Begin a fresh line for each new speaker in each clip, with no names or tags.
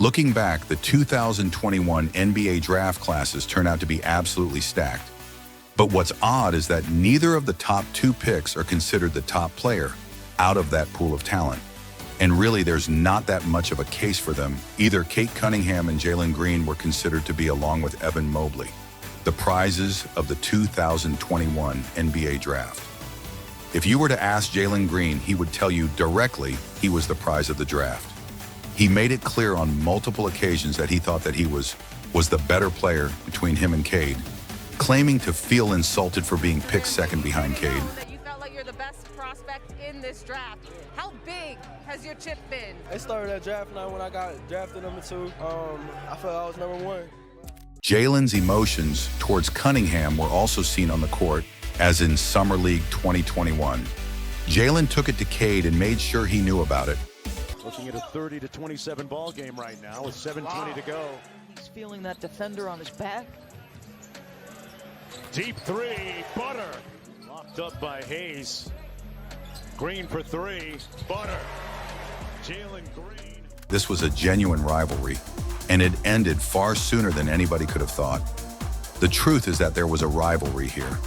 Looking back, the 2021 NBA draft classes turned out to be absolutely stacked. But what's odd is that neither of the top two picks are considered the top player out of that pool of talent. And really, there's not that much of a case for them. Either Cade Cunningham and Jalen Green were considered to be, along with Evan Mobley, the prizes of the 2021 NBA draft. If you were to ask Jalen Green, he would tell you directly he was the prize of the draft. He made it clear on multiple occasions that he thought that he was the better player between him and Cade, claiming to feel insulted for being picked second behind Cade.
You felt like you're the best prospect in this draft. How big has your chip been?
It started at draft night when I got drafted number 2. I felt I was number 1.
Jalen's emotions towards Cunningham were also seen on the court, as in Summer League 2021. Jalen took it to Cade and made sure he knew about it.
Looking at a 30-27 ball game right now with 7:20 to go.
He's feeling that defender on his back.
Deep three, Butter. Locked up by Hayes. Green for 3, Butter. Jalen Green.
This was a genuine rivalry, and it ended far sooner than anybody could have thought. The truth is that there was a rivalry here,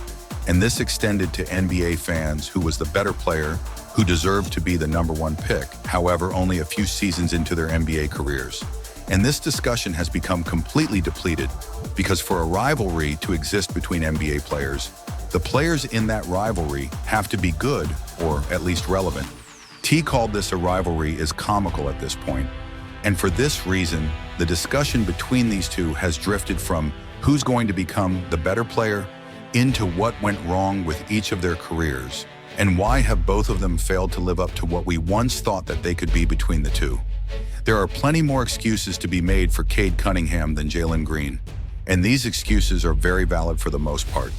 and this extended to NBA fans who was the better player, who deserved to be the number 1 pick, however, only a few seasons into their NBA careers. And this discussion has become completely depleted, because for a rivalry to exist between NBA players, the players in that rivalry have to be good, or at least relevant. T called this a rivalry is comical at this point, and for this reason, the discussion between these two has drifted from who's going to become the better player into what went wrong with each of their careers, and why have both of them failed to live up to what we once thought that they could be between the two. There are plenty more excuses to be made for Cade Cunningham than Jalen Green, and these excuses are very valid for the most part.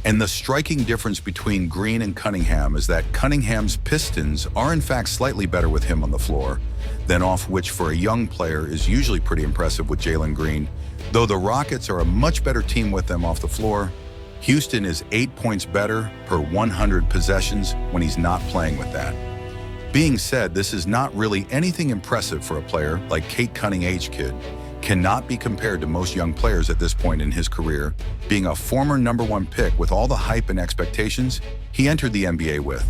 And the striking difference between Green and Cunningham is that Cunningham's Pistons are in fact slightly better with him on the floor, than off, which for a young player is usually pretty impressive with Jalen Green, though the Rockets are a much better team with them off the floor. Houston is 8 points better per 100 possessions when he's not playing with that. Being said, this is not really anything impressive for a player like Cade Cunningham kid, cannot be compared to most young players at this point in his career, being a former number 1 pick with all the hype and expectations he entered the NBA with.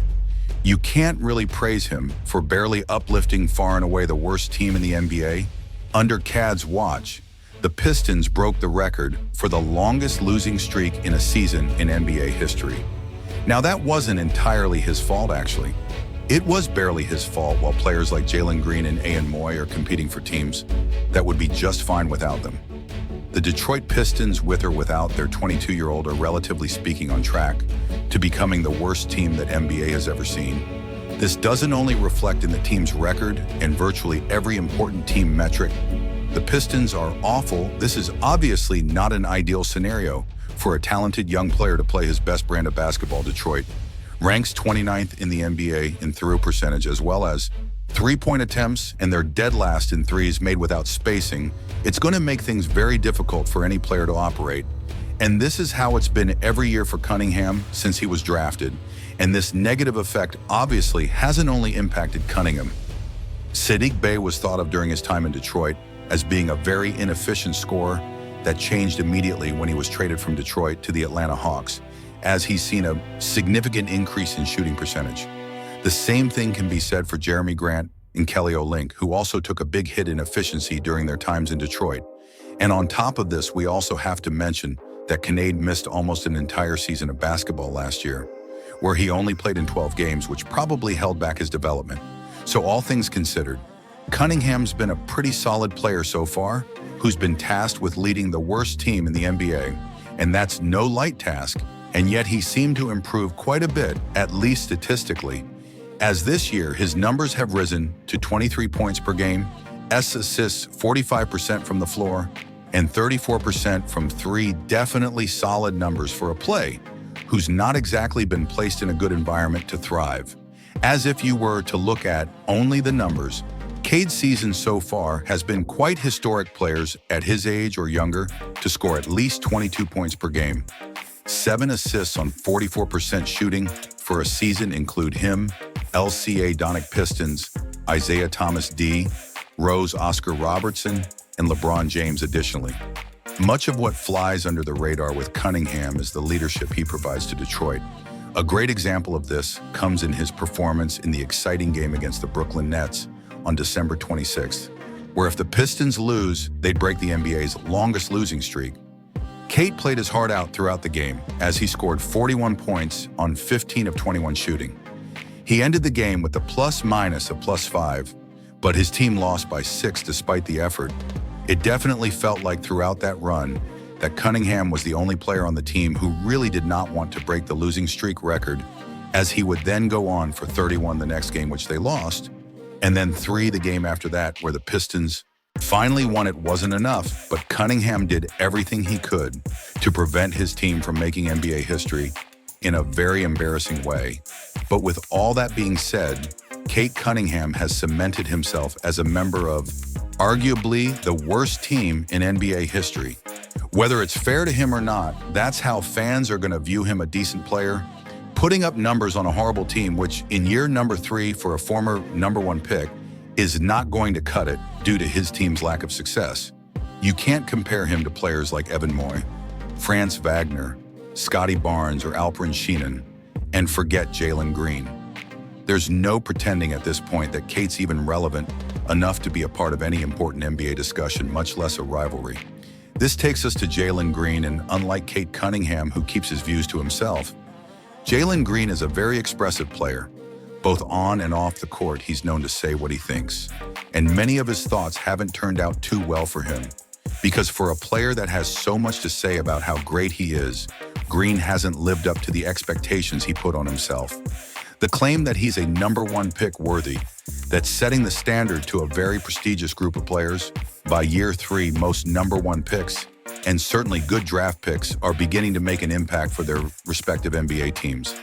You can't really praise him for barely uplifting far and away the worst team in the NBA. Under Cad's watch, the Pistons broke the record for the longest losing streak in a season in NBA history. Now, that wasn't entirely his fault, actually. It was barely his fault while players like Jalen Green and Ayan Moy are competing for teams that would be just fine without them. The Detroit Pistons, with or without their 22-year-old, are relatively speaking on track to becoming the worst team that NBA has ever seen. This doesn't only reflect in the team's record and virtually every important team metric. The Pistons are awful. This is obviously not an ideal scenario for a talented young player to play his best brand of basketball. Detroit ranks 29th in the NBA in throw percentage, as well as three-point attempts, and they're dead last in threes made without spacing. It's going to make things very difficult for any player to operate. And this is how it's been every year for Cunningham since he was drafted. And this negative effect obviously hasn't only impacted Cunningham. Saddiq Bey was thought of during his time in Detroit as being a very inefficient scorer that changed immediately when he was traded from Detroit to the Atlanta Hawks, as he's seen a significant increase in shooting percentage. The same thing can be said for Jeremy Grant and Kelly Olynyk, who also took a big hit in efficiency during their times in Detroit. And on top of this, we also have to mention that Cade missed almost an entire season of basketball last year, where he only played in 12 games, which probably held back his development. So all things considered, Cunningham's been a pretty solid player so far, who's been tasked with leading the worst team in the NBA, and that's no light task, and yet he seemed to improve quite a bit, at least statistically, as this year his numbers have risen to 23 points per game, assists 45% from the floor, and 34% from three. Definitely solid numbers for a play who's not exactly been placed in a good environment to thrive. As if you were to look at only the numbers, Cade's season so far has been quite historic. Players at his age or younger to score at least 22 points per game. 7 assists on 44% shooting for a season include him, LCA Donick Pistons, Isaiah Thomas D, Rose, Oscar Robertson, and LeBron James additionally. Much of what flies under the radar with Cunningham is the leadership he provides to Detroit. A great example of this comes in his performance in the exciting game against the Brooklyn Nets on December 26th, where if the Pistons lose, they'd break the NBA's longest losing streak. Kate played his heart out throughout the game as he scored 41 points on 15 of 21 shooting. He ended the game with a plus-minus of +5, but his team lost by 6 despite the effort. It definitely felt like throughout that run that Cunningham was the only player on the team who really did not want to break the losing streak record, as he would then go on for 31 the next game, which they lost, and then 3 the game after that, where the Pistons finally won. It wasn't enough, but Cunningham did everything he could to prevent his team from making NBA history in a very embarrassing way. But with all that being said, Kate Cunningham has cemented himself as a member of arguably the worst team in NBA history. Whether it's fair to him or not, that's how fans are going to view him, a decent player. Putting up numbers on a horrible team, which in year number 3 for a former #1 pick, is not going to cut it due to his team's lack of success. You can't compare him to players like Evan Moy, Franz Wagner, Scotty Barnes, or Alperen Sheenan, and forget Jalen Green. There's no pretending at this point that Kate's even relevant enough to be a part of any important NBA discussion, much less a rivalry. This takes us to Jalen Green, and unlike Kate Cunningham, who keeps his views to himself, Jalen Green is a very expressive player. Both on and off the court, he's known to say what he thinks, and many of his thoughts haven't turned out too well for him. Because for a player that has so much to say about how great he is, Green hasn't lived up to the expectations he put on himself. The claim that he's a #1 pick worthy, that's setting the standard to a very prestigious group of players. By year 3, most #1 picks, and certainly good draft picks, are beginning to make an impact for their respective NBA teams.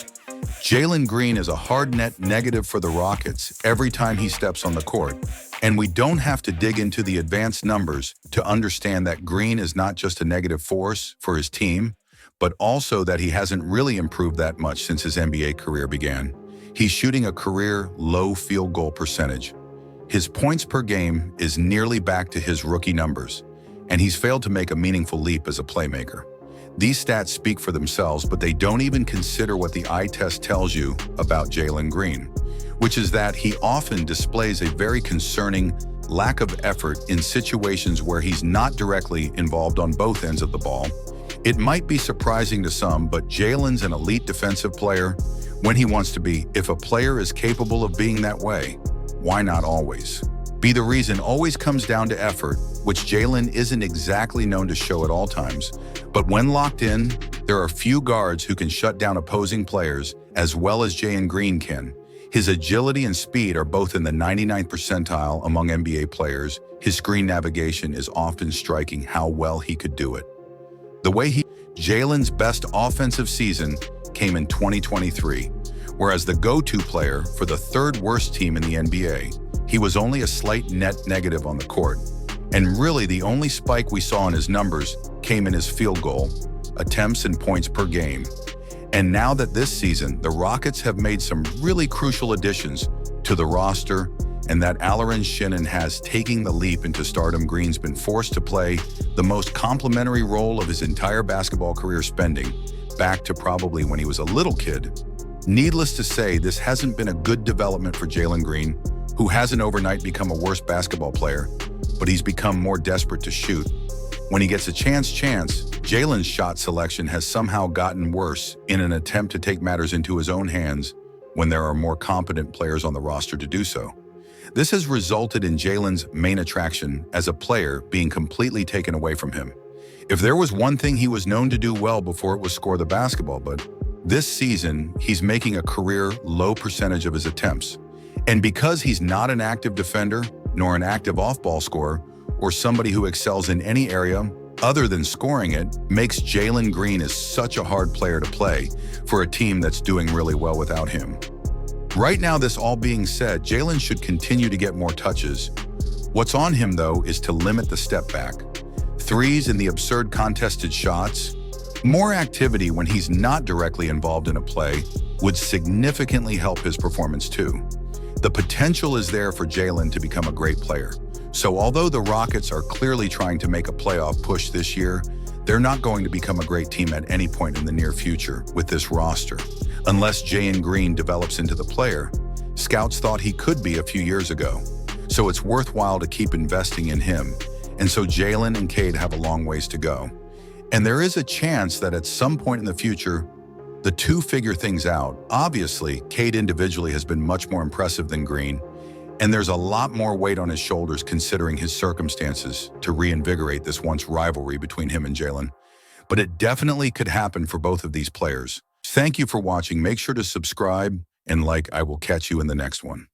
Jalen Green is a hard net negative for the Rockets every time he steps on the court, and we don't have to dig into the advanced numbers to understand that Green is not just a negative force for his team, but also that he hasn't really improved that much since his NBA career began. He's shooting a career low field goal percentage. His points per game is nearly back to his rookie numbers, and he's failed to make a meaningful leap as a playmaker. These stats speak for themselves, but they don't even consider what the eye test tells you about Jalen Green, which is that he often displays a very concerning lack of effort in situations where he's not directly involved on both ends of the ball. It might be surprising to some, but Jalen's an elite defensive player when he wants to be. If a player is capable of being that way, why not always? Be the reason always comes down to effort, which Jalen isn't exactly known to show at all times. But when locked in, there are few guards who can shut down opposing players as well as Jalen Green can. His agility and speed are both in the 99th percentile among NBA players. His screen navigation is often striking how well he could do it. Jalen's best offensive season came in 2023, whereas the go-to player for the 3rd worst team in the NBA, he was only a slight net negative on the court. And really the only spike we saw in his numbers came in his field goal, attempts, and points per game. And now that this season, the Rockets have made some really crucial additions to the roster, and that Alperen Sheenan has taken the leap into stardom, Green's been forced to play the most complimentary role of his entire basketball career, spending back to probably when he was a little kid. Needless to say, this hasn't been a good development for Jalen Green, who hasn't overnight become a worse basketball player, but he's become more desperate to shoot. When he gets a chance, Jalen's shot selection has somehow gotten worse in an attempt to take matters into his own hands when there are more competent players on the roster to do so. This has resulted in Jalen's main attraction as a player being completely taken away from him. If there was one thing he was known to do well before, it was score the basketball, but this season, he's making a career low percentage of his attempts. And because he's not an active defender, nor an active off-ball scorer, or somebody who excels in any area other than scoring it, makes Jalen Green is such a hard player to play for a team that's doing really well without him. Right now, this all being said, Jalen should continue to get more touches. What's on him, though, is to limit the step back, threes, and the absurd contested shots. More activity when he's not directly involved in a play would significantly help his performance too. The potential is there for Jalen to become a great player, So although the Rockets are clearly trying to make a playoff push this year, they're not going to become a great team at any point in the near future with this roster, unless Jalen Green develops into the player scouts thought he could be a few years ago. So it's worthwhile to keep investing in him, and so Jalen and Cade have a long ways to go. And there is a chance that at some point in the future, the two figure things out. Obviously, Cade individually has been much more impressive than Green, and there's a lot more weight on his shoulders considering his circumstances to reinvigorate this once rivalry between him and Jalen. But it definitely could happen for both of these players. Thank you for watching. Make sure to subscribe and like. I will catch you in the next one.